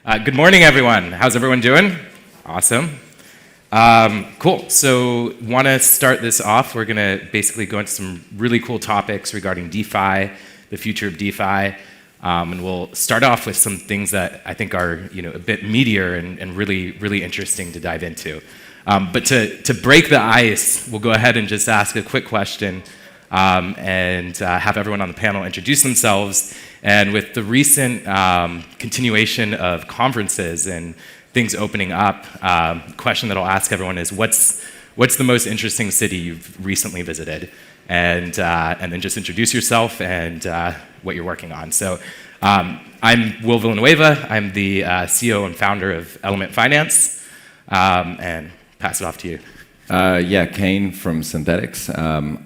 Good morning, everyone. How's everyone doing? Awesome. Cool. So, want to start this off. We're going to basically go into some really cool topics regarding DeFi, the future of DeFi, and we'll start off with some things that I think are, a bit meatier and really, really interesting to dive into. But to break the ice, we'll go ahead and just ask a quick question and have everyone on the panel introduce themselves. And with the recent continuation of conferences and things opening up, the question that I'll ask everyone is, what's the most interesting city you've recently visited? And then just introduce yourself and what you're working on. So I'm Will Villanueva. I'm the CEO and founder of Element Finance. And pass it off to you. Kain from Synthetix.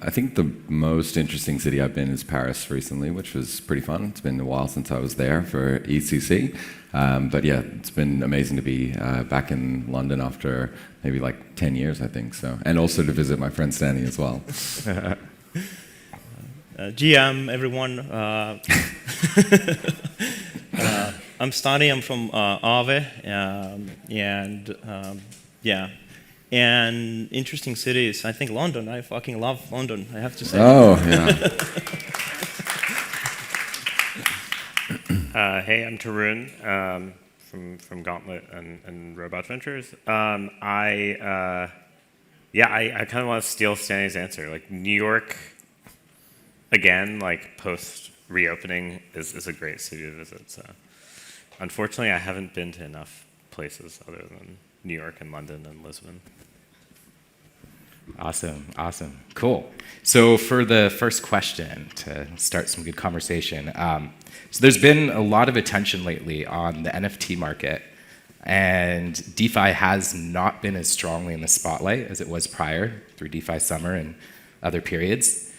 I think the most interesting city I've been is Paris recently, which was pretty fun. It's been a while since I was there for ECC. But yeah, it's been amazing to be back in London after maybe like 10 years, I think. So, and also to visit my friend Stani as well. GM, everyone. I'm Stani. I'm from Aave. And interesting cities, I think London. I fucking love London, I have to say. Oh, yeah. Hey, I'm Tarun from Gauntlet and Robot Ventures. I kind of want to steal Stani's answer. Like New York, again, like post reopening is a great city to visit. So, unfortunately, I haven't been to enough places other than New York and London and Lisbon. Awesome. Cool. So for the first question, to start some good conversation, so there's been a lot of attention lately on the NFT market, and DeFi has not been as strongly in the spotlight as it was prior through DeFi Summer and other periods.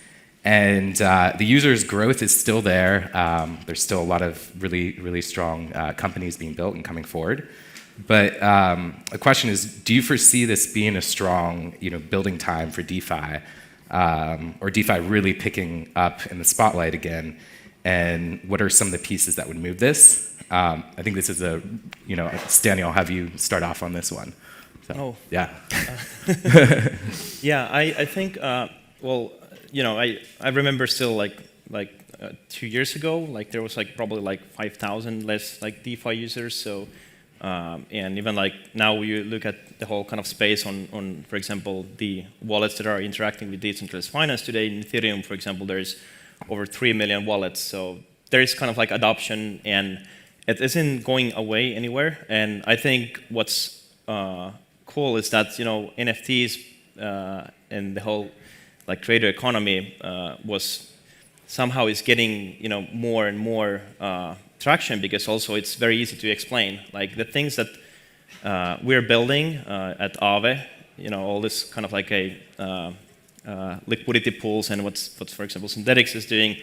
And the users' growth is still there. There's still a lot of really, really strong companies being built and coming forward. But the question is, do you foresee this being a strong, building time for DeFi, or DeFi really picking up in the spotlight again? And what are some of the pieces that would move this? I think this is Stani, I'll have you start off on this one. So, yeah. I think, I remember still like 2 years ago, like there was probably 5,000 less DeFi users. So. And even now you look at the whole kind of space on, for example, the wallets that are interacting with decentralized finance today. In Ethereum, for example, there's over 3 million wallets. So there is kind of adoption, and it isn't going away anywhere. And I think what's cool is that, NFTs and the whole creator economy was somehow is getting, more and more traction, because also it's very easy to explain. Like the things that we're building at Aave, all this kind of liquidity pools and what's for example Synthetix is doing,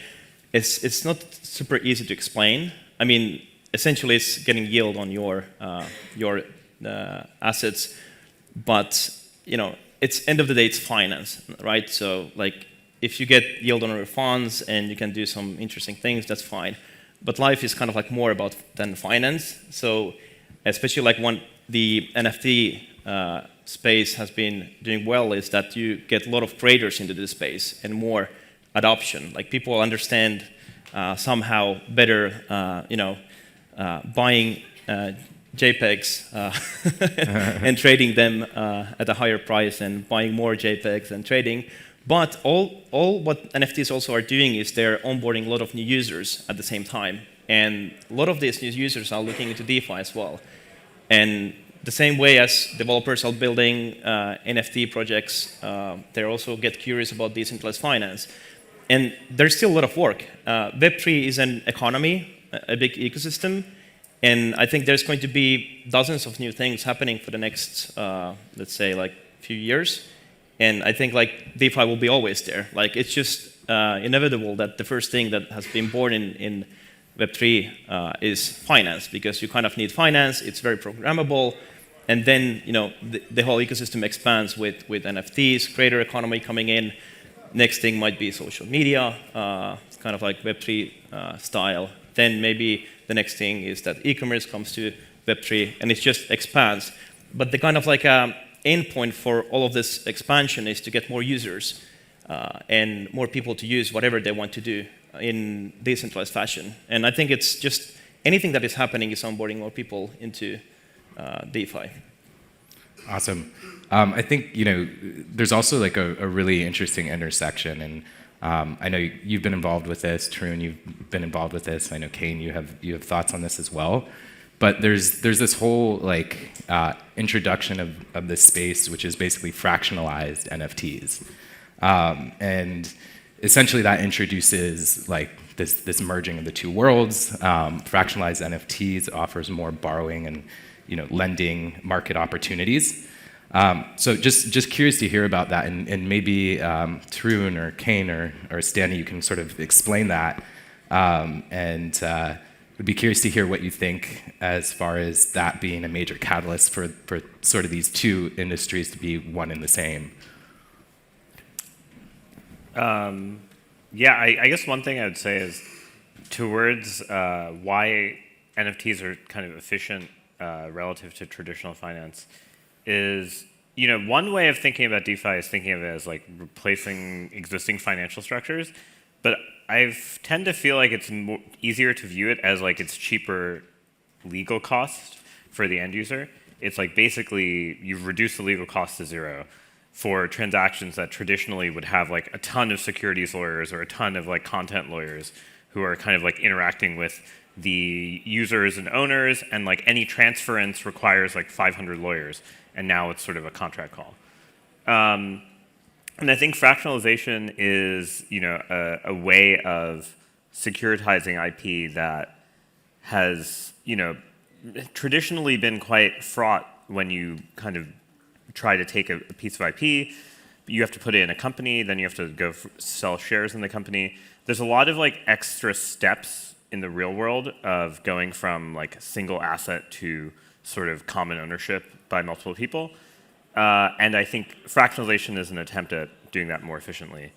it's not super easy to explain. I mean, essentially it's getting yield on your assets, but it's end of the day it's finance, right? So if you get yield on your funds and you can do some interesting things, that's fine. But life is kind of more about than finance. So especially when the NFT space has been doing well, is that you get a lot of creators into this space and more adoption. People understand somehow better, buying JPEGs and trading them at a higher price, and buying more JPEGs and trading. But all what NFTs also are doing is they're onboarding a lot of new users at the same time. And a lot of these new users are looking into DeFi as well. And the same way as developers are building NFT projects, they also get curious about decentralized finance. And there's still a lot of work. Web3 is an economy, a big ecosystem. And I think there's going to be dozens of new things happening for the next, let's say, few years. And I think DeFi will be always there. It's just inevitable that the first thing that has been born in Web3 is finance, because you kind of need finance. It's very programmable, and then the whole ecosystem expands with NFTs, creator economy coming in. Next thing might be social media, it's kind of like Web3 style. Then maybe the next thing is that e-commerce comes to Web3, and it just expands. But the kind of like endpoint for all of this expansion is to get more users and more people to use whatever they want to do in decentralized fashion. And I think it's just anything that is happening is onboarding more people into DeFi. Awesome. I think there's also like a really interesting intersection, and I know you've been involved with this. Tarun, you've been involved with this. I know Kain, you have thoughts on this as well. But there's this whole like introduction of this space, which is basically fractionalized NFTs, and essentially that introduces like this merging of the two worlds. Fractionalized NFTs offers more borrowing and lending market opportunities. So just curious to hear about that, and maybe Tarun or Kain or Stani, you can sort of explain that, and would be curious to hear what you think as far as that being a major catalyst for sort of these two industries to be one and the same. Yeah, I guess one thing I would say is towards why NFTs are kind of efficient relative to traditional finance is, one way of thinking about DeFi is thinking of it as like replacing existing financial structures, but I tend to feel like it's easier to view it as like it's cheaper legal cost for the end user. It's like basically you've reduced the legal cost to zero for transactions that traditionally would have like a ton of securities lawyers or a ton of like content lawyers who are kind of like interacting with the users and owners, and like any transference requires like 500 lawyers, and now it's sort of a contract call. And I think fractionalization is, a way of securitizing IP that has, traditionally been quite fraught when you kind of try to take a piece of IP. You have to put it in a company, then you have to go sell shares in the company. There's a lot of like extra steps in the real world of going from like a single asset to sort of common ownership by multiple people. And I think fractionalization is an attempt at doing that more efficiently.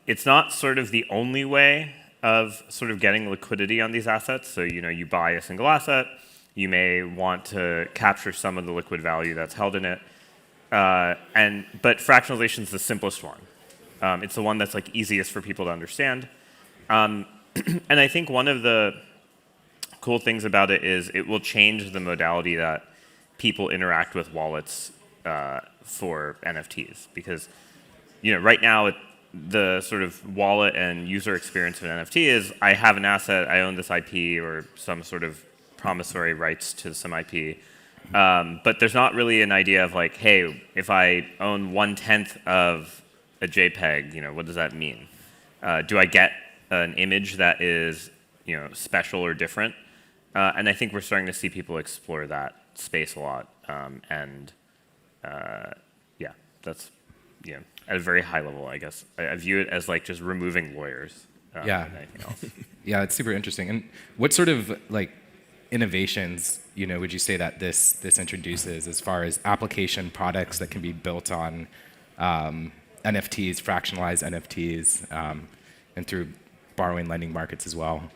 It's not sort of the only way of sort of getting liquidity on these assets. So, you buy a single asset, you may want to capture some of the liquid value that's held in it. But fractionalization is the simplest one. It's the one that's like easiest for people to understand. And I think one of the cool things about it is it will change the modality that people interact with wallets for NFTs, because right now the sort of wallet and user experience of an NFT is I have an asset, I own this IP or some sort of promissory rights to some IP, but there's not really an idea of like, hey, if I own 1/10 of a JPEG, what does that mean? Do I get an image that is special or different? And I think we're starting to see people explore that space a lot, and yeah, that's at a very high level, I guess. I view it as like just removing lawyers. Yeah. Than anything else. Yeah, it's super interesting. And what sort of like innovations, would you say that this introduces as far as application products that can be built on NFTs, fractionalized NFTs, and through borrowing lending markets as well?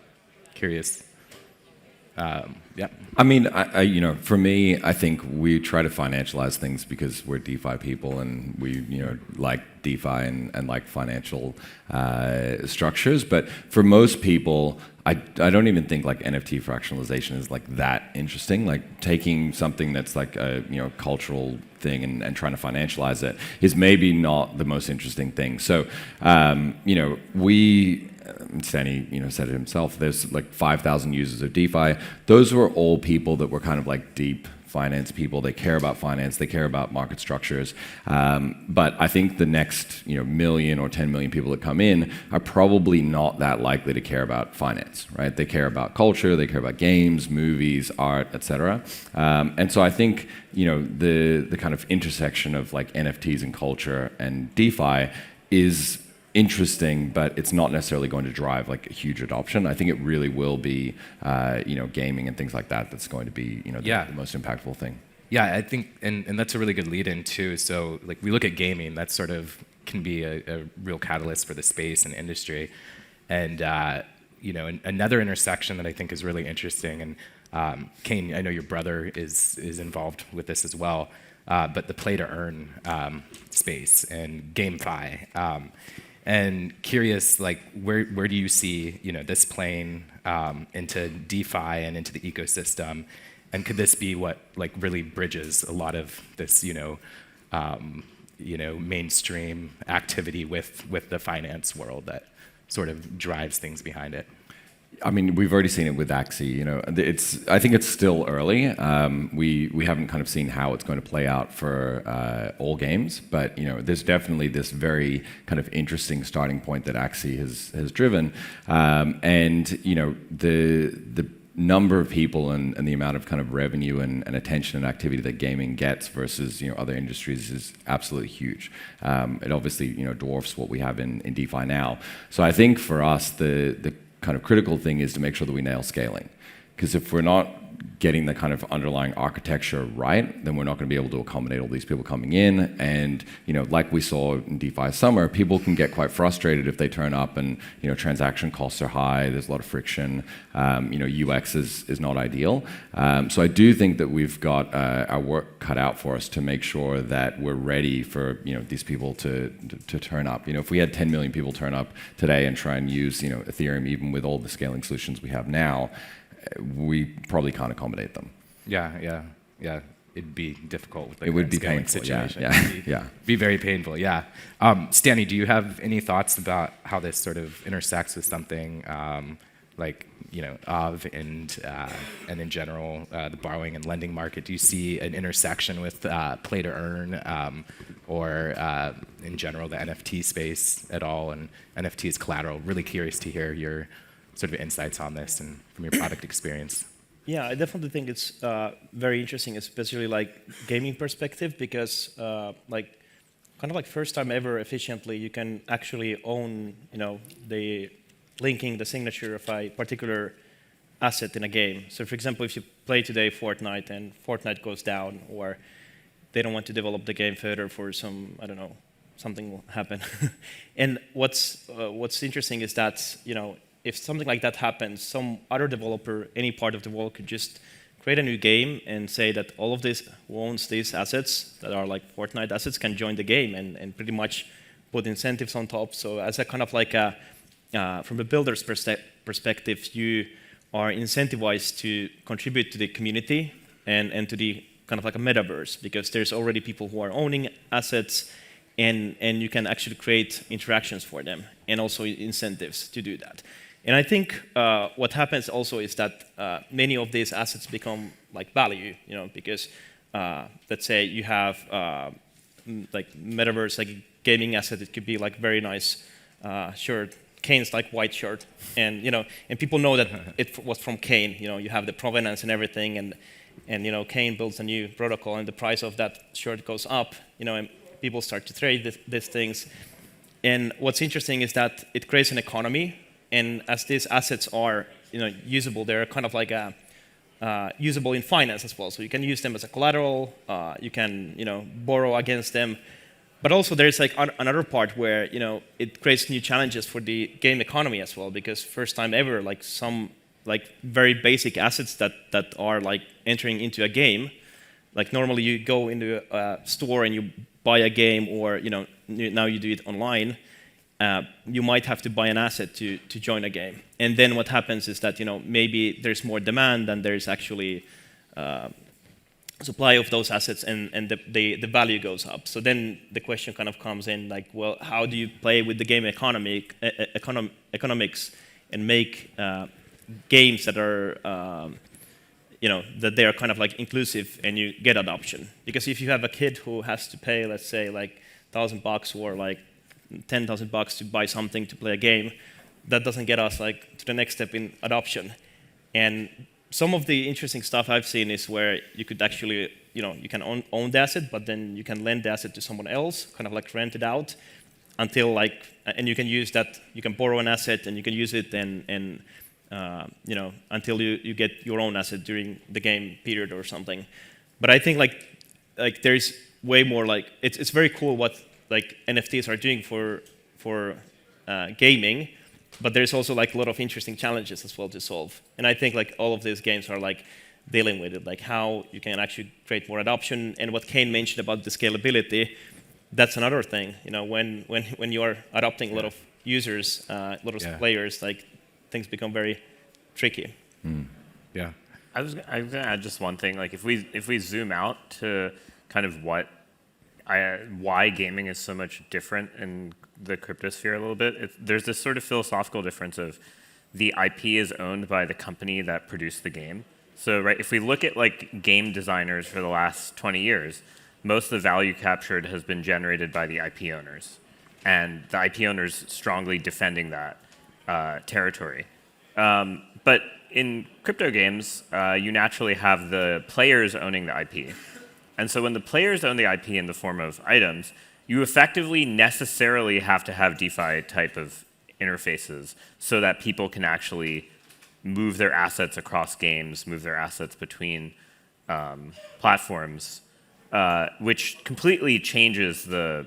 Curious. Yeah. I mean, for me, I think we try to financialize things because we're DeFi people, and we, like DeFi and like financial structures. But for most people, I don't even think like NFT fractionalization is like that interesting. Like taking something that's like a cultural thing and trying to financialize it is maybe not the most interesting thing. So, Stani, said it himself. There's like 5,000 users of DeFi. Those were all people that were kind of like deep finance people. They care about finance. They care about market structures. But I think the next million or 10 million people that come in are probably not that likely to care about finance, right? They care about culture. They care about games, movies, art, etc. And so I think the kind of intersection of like NFTs and culture and DeFi is interesting, but it's not necessarily going to drive like a huge adoption. I think it really will be, gaming and things like that. That's going to be, the most impactful thing. Yeah, I think, and that's a really good lead-in too. So, like, we look at gaming, that sort of can be a real catalyst for the space and industry. And another intersection that I think is really interesting, and Kain, I know your brother is involved with this as well, but the play to earn space and GameFi. And curious, like, where do you see, this playing into DeFi and into the ecosystem? And could this be what, like, really bridges a lot of this, mainstream activity with the finance world that sort of drives things behind it? I mean, we've already seen it with Axie. I think it's still early. We haven't kind of seen how it's going to play out for all games, but there's definitely this very kind of interesting starting point that Axie has driven, and the number of people and the amount of kind of revenue and attention and activity that gaming gets versus other industries is absolutely huge. It obviously dwarfs what we have in DeFi now. So I think for us the kind of critical thing is to make sure that we nail scaling. Because if we're not getting the kind of underlying architecture right, then we're not going to be able to accommodate all these people coming in. And like we saw in DeFi summer, people can get quite frustrated if they turn up and transaction costs are high. There's a lot of friction. UX is not ideal. So I do think that we've got our work cut out for us to make sure that we're ready for these people to turn up. If we had 10 million people turn up today and try and use Ethereum, even with all the scaling solutions we have now, we probably can't accommodate them. Yeah. It'd be difficult with the it would be scaling painful, situation. Yeah. Be very painful, yeah. Stani, do you have any thoughts about how this sort of intersects with something like Aave and in general the borrowing and lending market? Do you see an intersection with play to earn or in general the NFT space at all, and NFT as collateral? Really curious to hear your sort of insights on this and from your product experience. Yeah, I definitely think it's very interesting, especially like gaming perspective, because like first time ever efficiently, you can actually own the linking the signature of a particular asset in a game. So for example, if you play today Fortnite and Fortnite goes down, or they don't want to develop the game further for some, I don't know, something will happen. And what's interesting is that if something like that happens, some other developer, any part of the world, could just create a new game and say that all of this, who owns these assets that are like Fortnite assets, can join the game and pretty much put incentives on top. So as a kind of like from the builder's perspective, you are incentivized to contribute to the community and to the kind of like a metaverse, because there's already people who are owning assets, and you can actually create interactions for them and also incentives to do that. And I think what happens also is that many of these assets become like value, because let's say you have like metaverse, like a gaming asset. It could be like very nice shirt. Kain's like white shirt, and and people know that it was from Kain. You have the provenance and everything, and Kain builds a new protocol, and the price of that shirt goes up. And people start to trade these things. And what's interesting is that it creates an economy. And as these assets are, usable, they're kind of like usable in finance as well. So you can use them as a collateral. You can, borrow against them. But also there's like another part where, it creates new challenges for the game economy as well. Because first time ever, like some like very basic assets that are like entering into a game. Like normally you go into a store and you buy a game, or now you do it online. You might have to buy an asset to join a game. And then what happens is that maybe there's more demand than there's actually supply of those assets, and the value goes up. So then the question kind of comes in, like, well, how do you play with the game economics and make games that are that they are kind of like inclusive and you get adoption? Because if you have a kid who has to pay, let's say, like $1,000 or like $10,000 to buy something to play a game, that doesn't get us like to the next step in adoption. And some of the interesting stuff I've seen is where you could actually, you can own the asset, but then you can lend the asset to someone else, kind of like rent it out until like, and you can use that, you can borrow an asset and you can use it and until you get your own asset during the game period or something. But I think like there's way more, like it's very cool what like NFTs are doing for gaming, but there's also like a lot of interesting challenges as well to solve. And I think like all of these games are like dealing with it, like how you can actually create more adoption. And what Kain mentioned about the scalability, that's another thing. You know, when you are adopting a lot of users, a lot of players, like things become very tricky. Yeah. I was gonna add just one thing. Like if we zoom out to kind of why gaming is so much different in the cryptosphere a little bit, there's this sort of philosophical difference of the IP is owned by the company that produced the game. So right, if we look at like game designers for the last 20 years, most of the value captured has been generated by the IP owners, and the IP owners strongly defending that territory. But in crypto games, you naturally have the players owning the IP. And so when the players own the IP in the form of items, you effectively necessarily have to have DeFi type of interfaces so that people can actually move their assets across games, move their assets between platforms, which completely changes the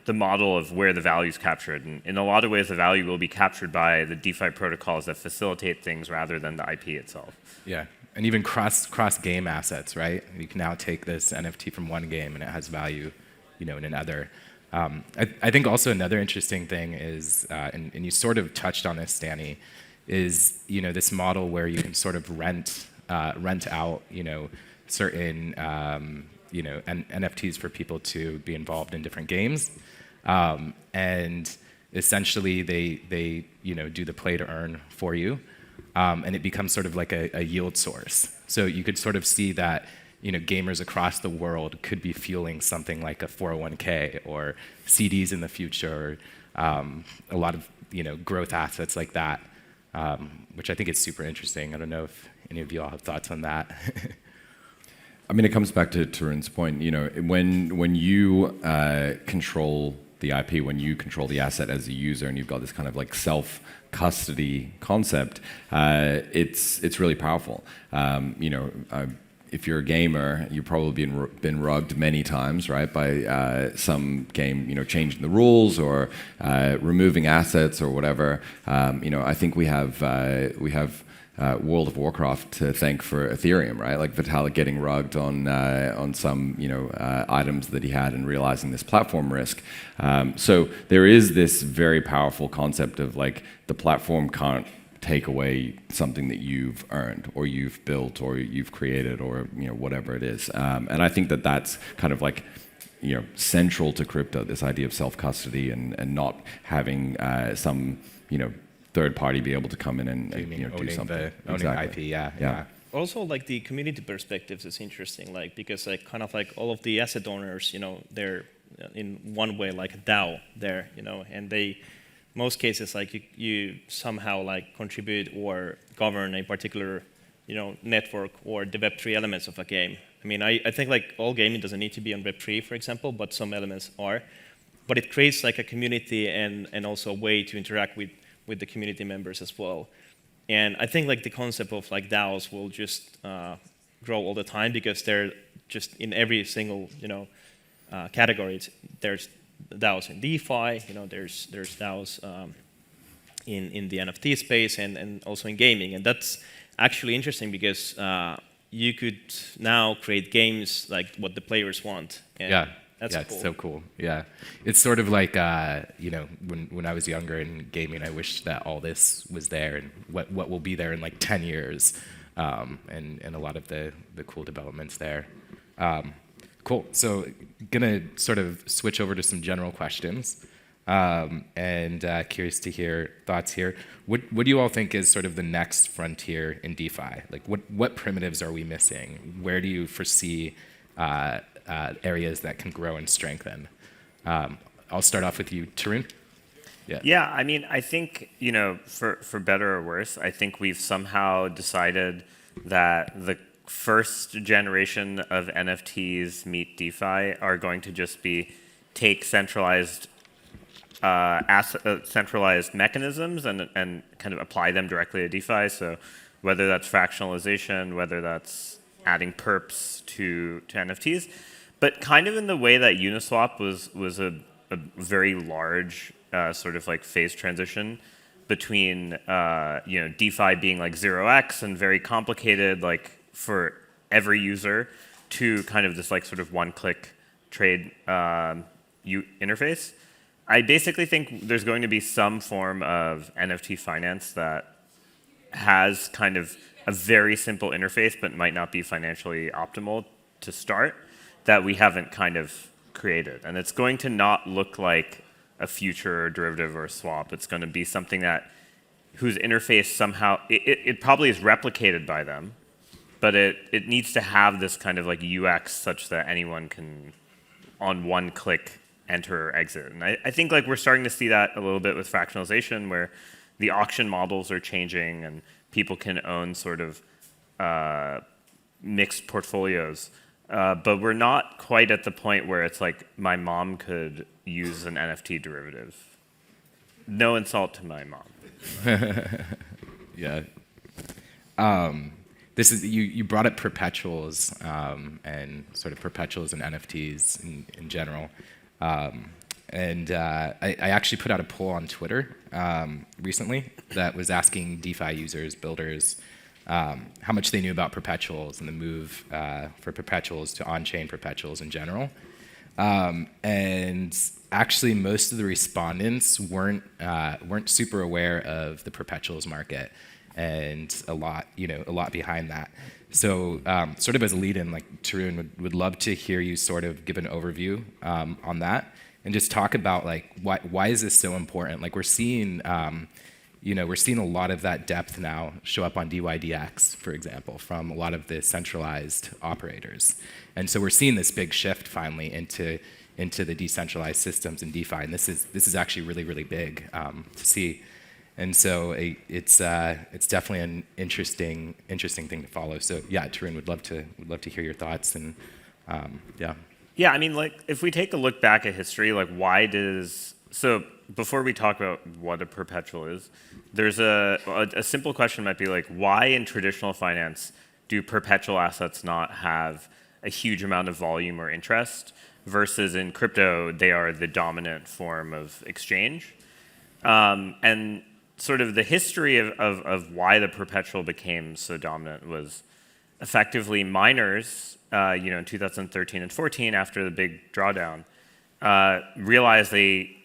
model of where the value is captured. And in a lot of ways, the value will be captured by the DeFi protocols that facilitate things rather than the IP itself. Yeah, and even cross game assets, right? You can now take this NFT from one game and it has value, in another. I think also another interesting thing is, and you sort of touched on this, Stani, is this model where you can sort of rent out, certain NFTs for people to be involved in different games, and essentially they do the play to earn for you, and it becomes sort of like a yield source. So you could sort of see that gamers across the world could be fueling something like a 401k or CDs in the future, a lot of growth assets like that, which I think is super interesting. I don't know if any of you all have thoughts on that. I mean, it comes back to Tarun's point. When you control the IP, when you control the asset as a user, and you've got this kind of like self-custody concept, it's really powerful. If you're a gamer, you've probably been rugged many times, right, by some game, changing the rules or removing assets or whatever. I think we have World of Warcraft to thank for Ethereum, right? Like Vitalik getting rugged on some items that he had and realizing this platform risk. So there is this very powerful concept of like the platform can't take away something that you've earned or you've built or you've created or whatever it is. And I think that that's kind of like central to crypto, this idea of self-custody and not having some third party be able to come in and do something. Owning IP, yeah. Also, like the community perspectives is interesting, like because like kind of like all of the asset owners, they're in one way like a DAO there, and they, most cases like you somehow like contribute or govern a particular network or the Web3 elements of a game. I mean, I think like all gaming doesn't need to be on Web3, for example, but some elements are. But it creates like a community and also a way to interact with the community members as well. And I think like the concept of like DAOs will just grow all the time because they're just in every single category. There's DAOs in DeFi, there's DAOs in the NFT space and also in gaming. And that's actually interesting because you could now create games like what the players want. And that's cool. It's so cool. Yeah, it's sort of like when I was younger in gaming, I wish that all this was there and what will be there in like 10 years, and a lot of the cool developments there. Cool. So gonna sort of switch over to some general questions, and curious to hear thoughts here. What do you all think is sort of the next frontier in DeFi? Like what primitives are we missing? Where do you foresee areas that can grow and strengthen? I'll start off with you, Tarun. Yeah. I mean, I think for better or worse, I think we've somehow decided that the first generation of NFTs meet DeFi are going to just be take centralized centralized mechanisms and kind of apply them directly to DeFi. So whether that's fractionalization, whether that's adding perps to NFTs, but kind of in the way that Uniswap was a very large sort of like phase transition between DeFi being like 0x and very complicated, like for every user, to kind of this like sort of one-click trade interface. I basically think there's going to be some form of NFT finance that has kind of a very simple interface, but might not be financially optimal to start, that we haven't kind of created. And it's going to not look like a future derivative or a swap. It's going to be something that whose interface somehow, it probably is replicated by them, but it needs to have this kind of like UX such that anyone can, on one click, enter or exit. And I think like we're starting to see that a little bit with fractionalization, where the auction models are changing and people can own sort of mixed portfolios. But we're not quite at the point where it's like my mom could use an NFT derivative. No insult to my mom. Yeah. This is you brought up perpetuals and sort of perpetuals and NFTs in general. I actually put out a poll on Twitter recently that was asking DeFi users, builders, how much they knew about perpetuals and the move for perpetuals to on-chain perpetuals in general. And actually, most of the respondents weren't super aware of the perpetuals market, and a lot behind that. So, sort of as a lead-in, like Tarun would love to hear you sort of give an overview on that, and just talk about like why is this so important? Like we're seeing a lot of that depth now show up on DYDX, for example, from a lot of the centralized operators. And so we're seeing this big shift finally into the decentralized systems in DeFi, and this is actually really, really big to see. And so it's definitely an interesting thing to follow. So yeah, Tarun, would love to hear your thoughts, and yeah. Yeah, I mean, like if we take a look back at history, like so before we talk about what a perpetual is, there's a simple question might be like, why in traditional finance do perpetual assets not have a huge amount of volume or interest, versus in crypto, they are the dominant form of exchange? And sort of the history of why the perpetual became so dominant was effectively miners, in 2013 and 14, after the big drawdown, realized they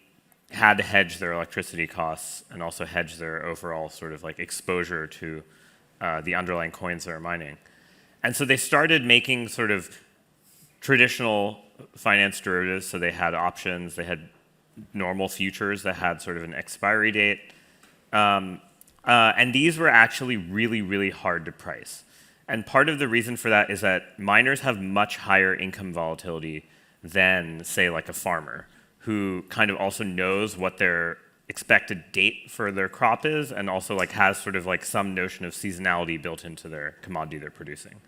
had to hedge their electricity costs and also hedge their overall sort of like exposure to the underlying coins they're mining. And so they started making sort of traditional finance derivatives. So they had options, they had normal futures that had sort of an expiry date. And these were actually really, really hard to price. And part of the reason for that is that miners have much higher income volatility than, say, like a farmer, who kind of also knows what their expected date for their crop is, and also like has sort of like some notion of seasonality built into their commodity they're producing.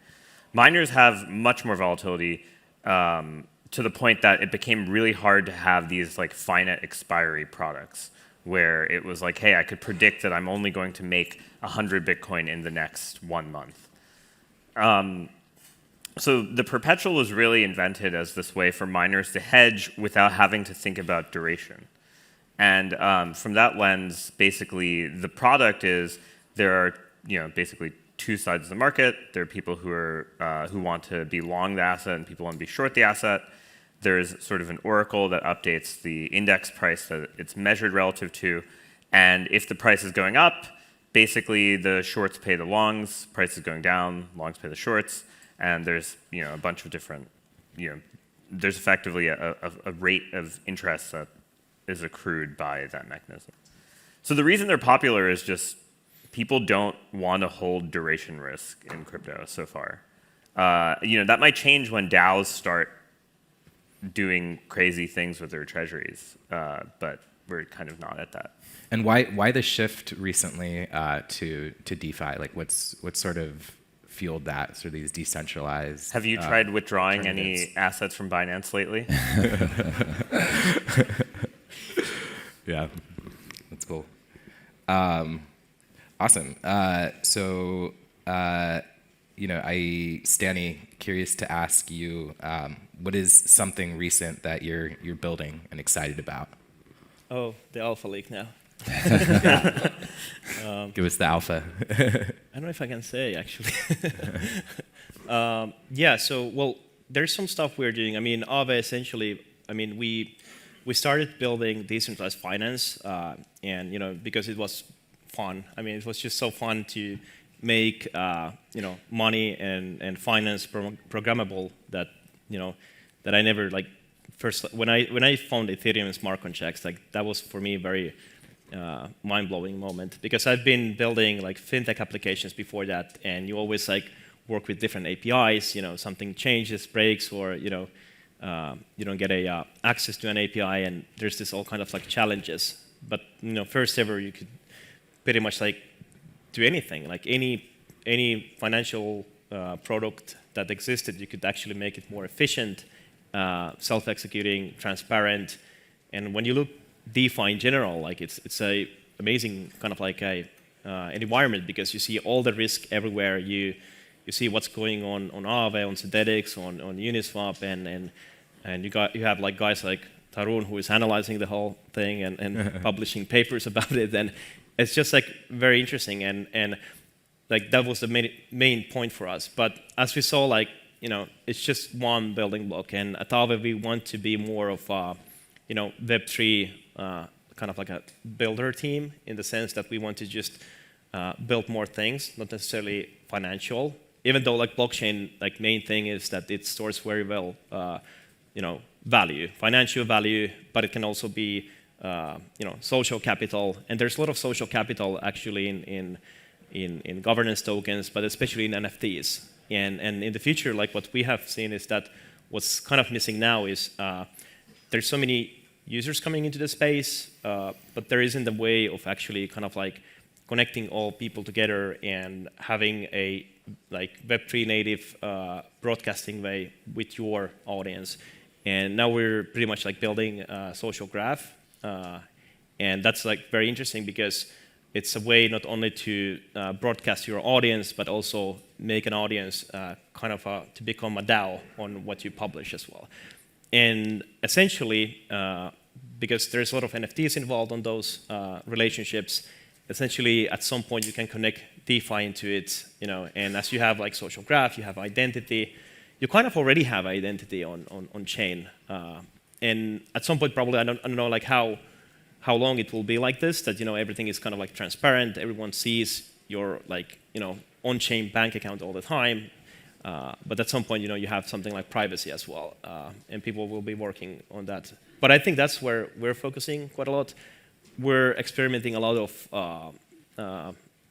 Miners have much more volatility to the point that it became really hard to have these like finite expiry products, where it was like, hey, I could predict that I'm only going to make 100 Bitcoin in the next 1 month. So the perpetual was really invented as this way for miners to hedge without having to think about duration. And from that lens, basically, the product is there are basically two sides of the market. There are people who want to be long the asset and people want to be short the asset. There's sort of an oracle that updates the index price that it's measured relative to. And if the price is going up, basically the shorts pay the longs, price is going down, longs pay the shorts. And there's a bunch of different, there's effectively a rate of interest that is accrued by that mechanism. So the reason they're popular is just people don't want to hold duration risk in crypto so far. That might change when DAOs start doing crazy things with their treasuries, but we're kind of not at that. And why the shift recently to DeFi? Like what's sort of fueled that, so these decentralized. Have you tried withdrawing any assets from Binance lately? Yeah, that's cool. Awesome. Stani, curious to ask you, what is something recent that you're building and excited about? Oh, the alpha leak now. Give us the alpha. I don't know if I can say, actually. Yeah, so, well, there's some stuff we're doing. I mean, Aave essentially, I mean, we started building decentralized finance, and, because it was fun. I mean, it was just so fun to make, money and finance programmable that, that I never, like, first, when I found Ethereum smart contracts, like, that was, for me, a very mind-blowing moment, because I've been building like fintech applications before that, and you always like work with different APIs. Something changes, breaks, or you don't get a access to an API, and there's this all kind of like challenges. But first ever, you could pretty much like do anything, like any financial product that existed, you could actually make it more efficient, self-executing, transparent, and when you look DeFi in general, like it's a amazing kind of like an environment, because you see all the risk everywhere. You see what's going on Aave, on Synthetix, on Uniswap, and you have like guys like Tarun who is analyzing the whole thing and publishing papers about it, and it's just like very interesting, and like that was the main point for us. But as we saw, like it's just one building block, and at Aave we want to be more of a Web3 kind of like a builder team, in the sense that we want to just build more things, not necessarily financial. Even though like blockchain, like main thing is that it stores very well, value, financial value, but it can also be, social capital. And there's a lot of social capital actually in governance tokens, but especially in NFTs. And in the future, like what we have seen is that what's kind of missing now is there's so many users coming into the space, but there isn't a way of actually kind of like connecting all people together and having a like Web3 native broadcasting way with your audience. And now we're pretty much like building a social graph, and that's like very interesting, because it's a way not only to broadcast your audience, but also make an audience kind of to become a DAO on what you publish as well. And essentially, because there's a lot of NFTs involved on those relationships, essentially at some point you can connect DeFi into it, and as you have like social graph, you have identity, you kind of already have identity on chain. And at some point probably, I don't know like how long it will be like this, that everything is kind of like transparent, everyone sees your like on-chain bank account all the time. But at some point, you have something like privacy as well, and people will be working on that. But I think that's where we're focusing quite a lot. We're experimenting a lot of,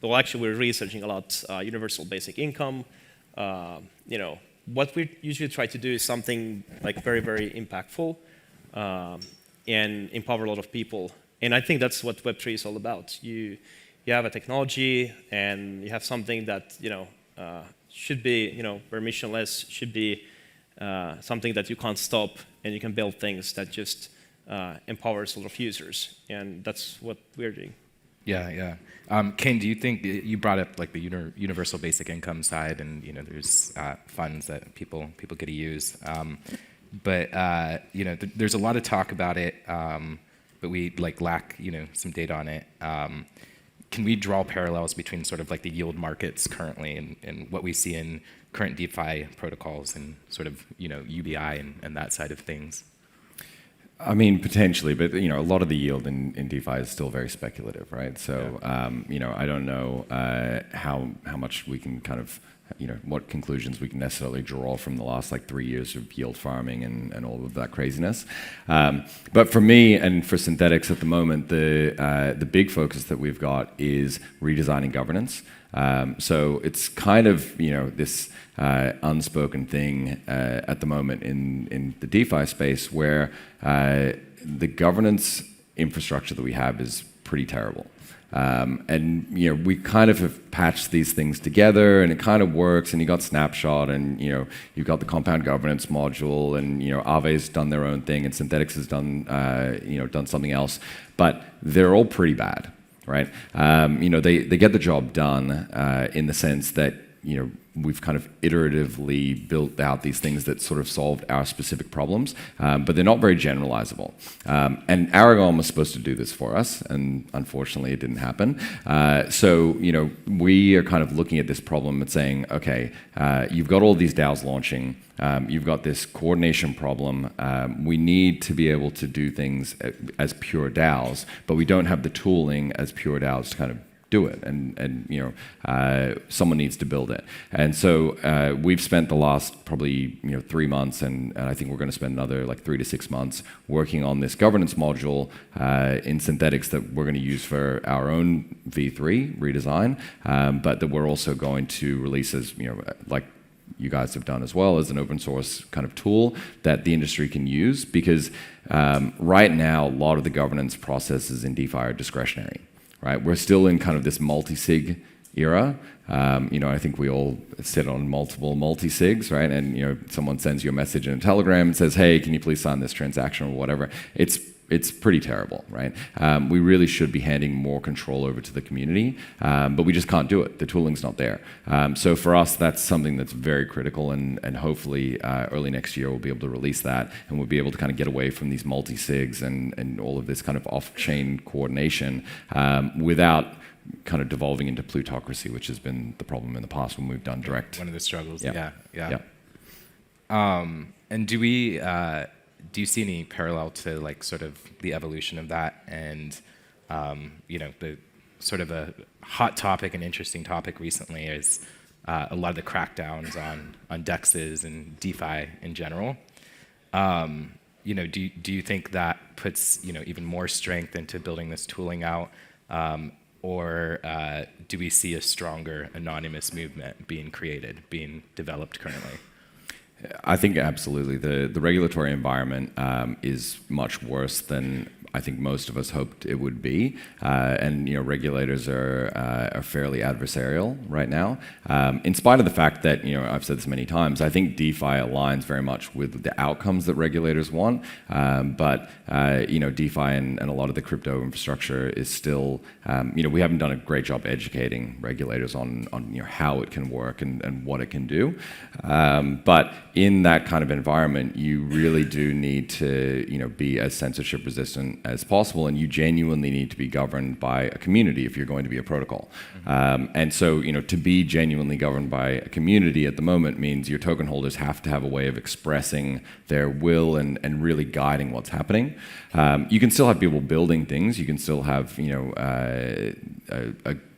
well, actually, we're researching a lot universal basic income. What we usually try to do is something like very, very impactful and empower a lot of people. And I think that's what Web3 is all about. You have a technology, and you have something that should be, permissionless, should be something that you can't stop, and you can build things that just empowers a lot of users, and that's what we're doing. Yeah. Kain, do you think you brought up like the universal basic income side, and there's funds that people get to use, but there's a lot of talk about it, but we like lack some data on it. Can we draw parallels between sort of like the yield markets currently and what we see in current DeFi protocols and sort of UBI and that side of things? I mean, potentially, but a lot of the yield in DeFi is still very speculative, right? So I don't know how much we can kind of what conclusions we can necessarily draw from the last like 3 years of yield farming and all of that craziness. But for me and for Synthetix at the moment, the big focus that we've got is redesigning governance. So it's kind of this unspoken thing at the moment in the DeFi space, where the governance infrastructure that we have is pretty terrible. And we kind of have patched these things together, and it kind of works. And you got Snapshot, and you've got the compound governance module, and Aave's done their own thing, and Synthetix has done done something else. But they're all pretty bad, right? They get the job done in the sense that we've kind of iteratively built out these things that sort of solved our specific problems, but they're not very generalizable. And Aragon was supposed to do this for us, and unfortunately it didn't happen. So we are kind of looking at this problem and saying, okay, you've got all these DAOs launching, you've got this coordination problem, we need to be able to do things as pure DAOs, but we don't have the tooling as pure DAOs to kind of do it, and someone needs to build it. And so we've spent the last probably 3 months, and I think we're going to spend another like 3 to 6 months working on this governance module in Synthetix that we're going to use for our own V3 redesign, but that we're also going to release as like you guys have done as well, as an open source kind of tool that the industry can use, because right now a lot of the governance processes in DeFi are discretionary. Right, we're still in kind of this multi-sig era. I think we all sit on multiple multi-sigs, right? And someone sends you a message in a Telegram and says, "Hey, can you please sign this transaction?" or whatever. It's pretty terrible, right? We really should be handing more control over to the community, but we just can't do it. The tooling's not there. So for us, that's something that's very critical, and hopefully early next year we'll be able to release that, and we'll be able to kind of get away from these multi-sigs and all of this kind of off-chain coordination without kind of devolving into plutocracy, which has been the problem in the past when we've done direct. One of the struggles, yeah. And do you see any parallel to like sort of the evolution of that, and the sort of a hot topic and interesting topic recently is a lot of the crackdowns on DEXs and DeFi in general. Do you think that puts even more strength into building this tooling out, or do we see a stronger anonymous movement being created, being developed currently? I think absolutely. The regulatory environment is much worse than I think most of us hoped it would be, and regulators are fairly adversarial right now. In spite of the fact that I've said this many times, I think DeFi aligns very much with the outcomes that regulators want, but DeFi and a lot of the crypto infrastructure is still we haven't done a great job educating regulators on how it can work and what it can do. But in that kind of environment, you really do need to be as censorship resistant as possible, and you genuinely need to be governed by a community if you're going to be a protocol. And so to be genuinely governed by a community at the moment means your token holders have to have a way of expressing their will and really guiding what's happening. You can still have people building things, you can still have a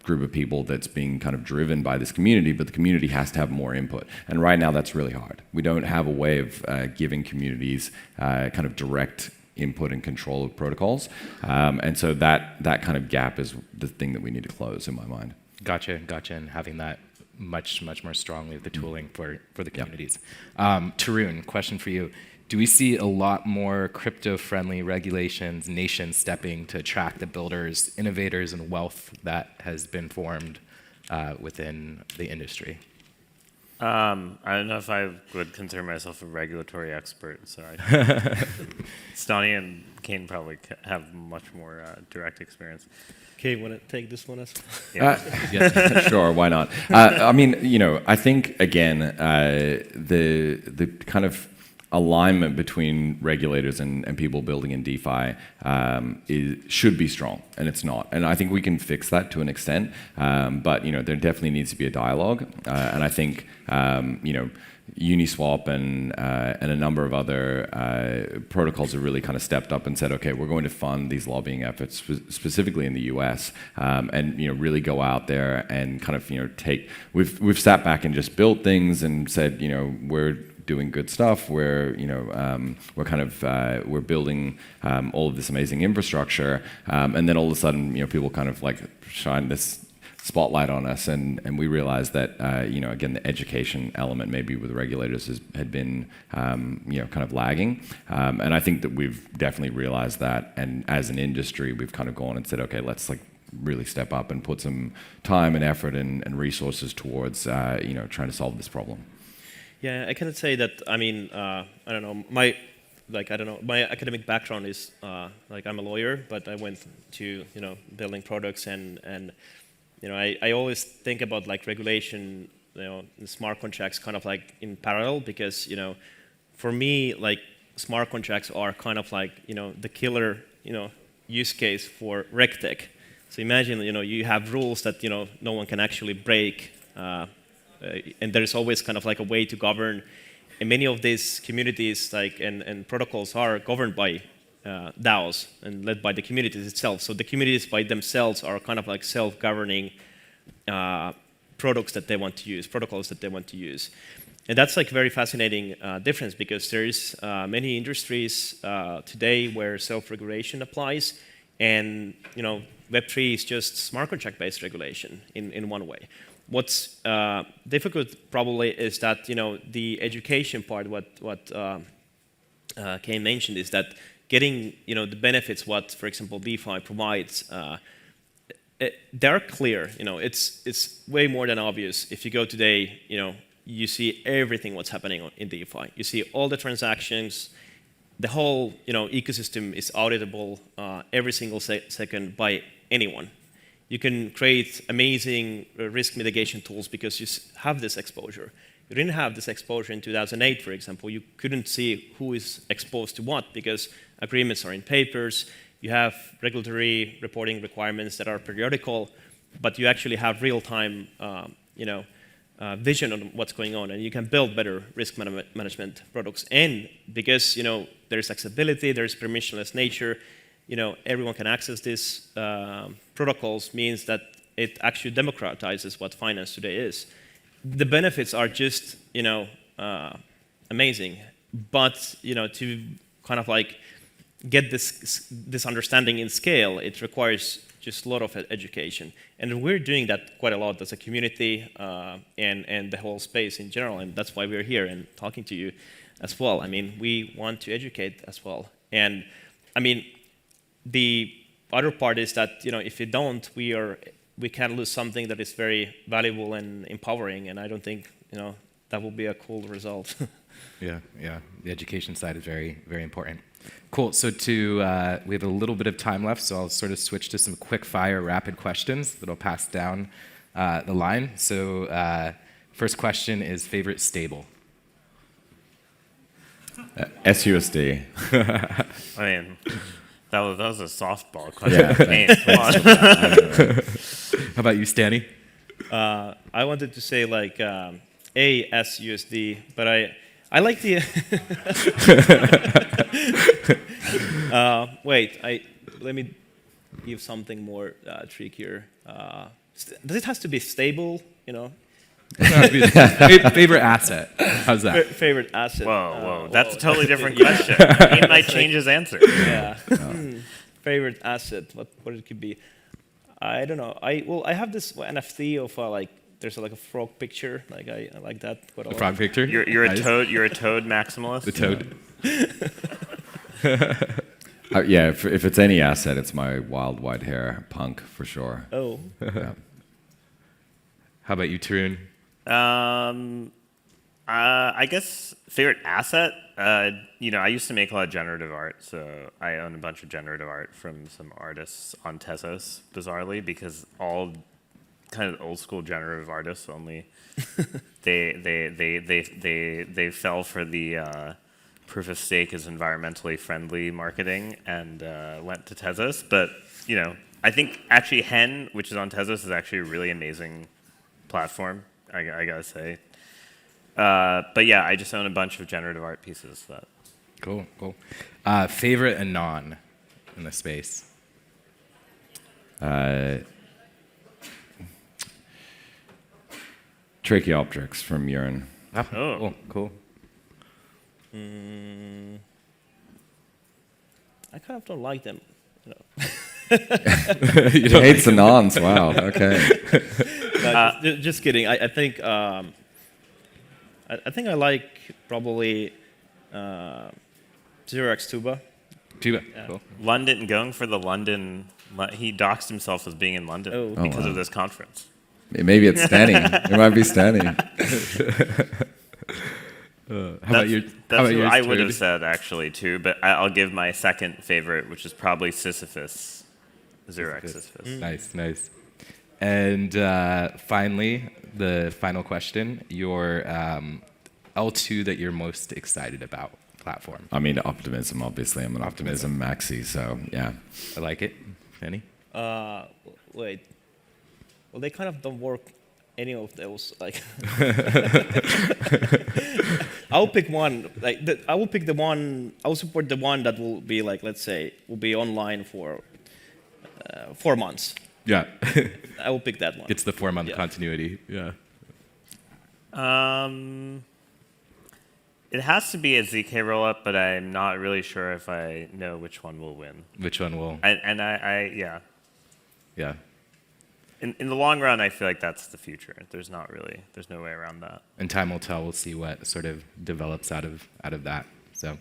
group of people that's being kind of driven by this community, but the community has to have more input. And right now that's really hard. We don't have a way of giving communities kind of direct input and control of protocols. And so that kind of gap is the thing that we need to close in my mind. Gotcha. And having that much more strongly, the tooling for the communities. Tarun, question for you. Do we see a lot more crypto-friendly regulations, nations stepping to attract the builders, innovators, and wealth that has been formed within the industry? I don't know if I would consider myself a regulatory expert, so Stani and Kain probably have much more direct experience. Okay, want to take this one as well? Yeah. Sure, why not? I mean, I think, again, the kind of alignment between regulators and people building in DeFi should be strong, and it's not. And I think we can fix that to an extent, but there definitely needs to be a dialogue. And I think Uniswap and a number of other protocols have really kind of stepped up and said, okay, we're going to fund these lobbying efforts, specifically in the US, and really go out there and kind of take. We've sat back and just built things and said, we're doing good stuff. We're we're building all of this amazing infrastructure, and then all of a sudden people kind of like shine this spotlight on us, and we realized that again, the education element maybe with regulators had been kind of lagging, and I think that we've definitely realized that, and as an industry we've kind of gone and said, okay, let's like really step up and put some time and effort and resources towards trying to solve this problem. Yeah, I cannot say that. I mean, I don't know. My academic background is like I'm a lawyer, but I went to building products, and I always think about like regulation smart contracts kind of like in parallel, because for me, like smart contracts are kind of like the killer use case for RegTech. So imagine you have rules that no one can actually break, and there's always kind of like a way to govern. And many of these communities and protocols are governed by DAOs and led by the communities itself. So the communities by themselves are kind of like self-governing protocols that they want to use. And that's like very fascinating difference, because there is many industries today where self-regulation applies, and Web3 is just smart contract-based regulation in one way. What's difficult probably is that the education part, what Kain mentioned, is that getting the benefits what, for example, DeFi provides, they're clear. It's way more than obvious. If you go today, you see everything what's happening in DeFi. You see all the transactions. The whole ecosystem is auditable every single second by anyone. You can create amazing risk mitigation tools because you have this exposure. You didn't have this exposure in 2008, for example. You couldn't see who is exposed to what, because agreements are in papers. You have regulatory reporting requirements that are periodical, but you actually have real-time vision on what's going on, and you can build better risk management products. And because there's accessibility, there's permissionless nature, everyone can access these protocols, means that it actually democratizes what finance today is. The benefits are just amazing, but to kind of like get this understanding in scale, it requires just a lot of education. And we're doing that quite a lot as a community and the whole space in general, and that's why we're here and talking to you as well. I mean, we want to educate as well. And I mean, the other part is that if you don't, we can lose something that is very valuable and empowering, and I don't think that will be a cool result. Yeah. The education side is very, very important. Cool. So we have a little bit of time left, so I'll sort of switch to some quick fire rapid questions that I'll pass down the line. So first question is favorite stable. SUSD. I mean, that was a softball question. Yeah. How about you, Stani? I wanted to say like ASUSD, but I like the. Let me give something more trickier. Does it have to be stable? Favorite asset. How's that? Favorite asset. Whoa. That's a totally different question. He might change his answer. Yeah. Favorite asset. What it could be? I don't know. I have this NFT of there's like a frog picture. Like I like that quite a lot. Frog picture. You're nice. A toad. You're a toad maximalist. The toad. Yeah. If it's any asset, it's my wild white hair punk for sure. Oh. Yeah. How about you, Tarun? I guess favorite asset. I used to make a lot of generative art, so I own a bunch of generative art from some artists on Tezos, bizarrely, because all kind of old school generative artists only they fell for the proof of stake is environmentally friendly marketing and went to Tezos. But I think actually Hen, which is on Tezos, is actually a really amazing platform. I gotta say. But yeah, I just own a bunch of generative art pieces. Cool. Favorite anon in the space. Tracheopteryx from Urine. Oh, cool. I kind of don't like them. You hate anons. Wow. Okay. Just kidding. I think I like probably 0x Tuba. Tuba. Yeah. Cool. London, going for the London. He doxed himself as being in London because of this conference. Maybe it's Stani. It might be Stani. How about yours, I would have said actually too, but I'll give my second favorite, which is probably Sisyphus. 0x Sisyphus. Nice. And finally, the final question, your L2 that you're most excited about platform. I mean, optimism, obviously. I'm an optimism maxi, so yeah. I like it. Any? Wait. Well, they kind of don't work any of those. Like, I'll pick one. Like, I will pick the one. I will support the one that will be like, let's say, will be online for 4 months. Yeah. I will pick that one. It's the 4-month continuity. Yeah. It has to be a ZK rollup, but I'm not really sure if I know which one will win. Which one will? Yeah. Yeah. In the long run, I feel like that's the future. There's no way around that. And time will tell. We'll see what sort of develops out of that. So,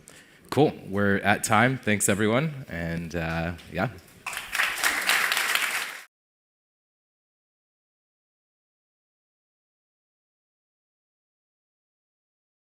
cool. We're at time. Thanks, everyone. And yeah.